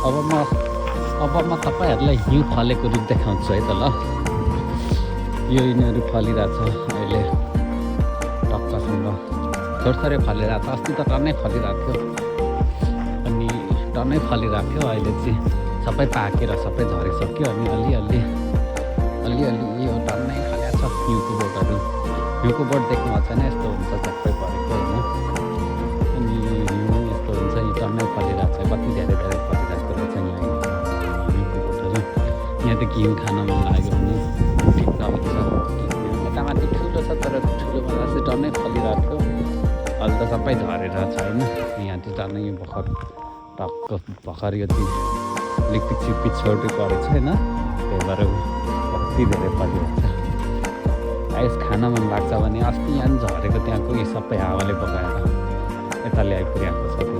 अब म तपाईँहरूलाई हिउँ फलेको रुख देखाउँछु है त ल। यो यिनीहरू फलिरहेछ अहिले टक्कसँग थोरथोरै फलिरहेको छ। अस्ति त टन्नै फलिरहेको थियो अनि टन्नै फलिरहेको थियो। अहिले चाहिँ सबै पाकेर सबै झरिसक्यो अनि अलिअलि यो टन्नै फलेको छ हिउँको बोटहरू। हिउँको बोट देख्नु भएको छैन, यस्तो हुन्छ चक्कै परेको होइन। अनि हिउँ यस्तो हुन्छ, यो टन्नै फलिरहेको छ। कति धेरै फलिरहेको रहेछ यहाँ हिउँको बोटहरू। यहाँदेखि हिउँ खान मन लाग्यो भने ठिक हुन्छ। यतामाथि ठुलो छ तर ठुलोभन्दा चाहिँ टन्नै फलिरहेको थियो। अहिले त सबै झरेर छैन। यहाँ चाहिँ टन्नै यो भर्खर यो लिक्विड सिक्विड छोटै परेको छ होइन, त्यही भएर कति धेरै फलिरहेको छ। आइस खान मन लाग्छ भने अस्ति यहाँ झरेको त्यहाँको यो सबै हावाले बगाएर यता ल्याइपुर्याएको छ।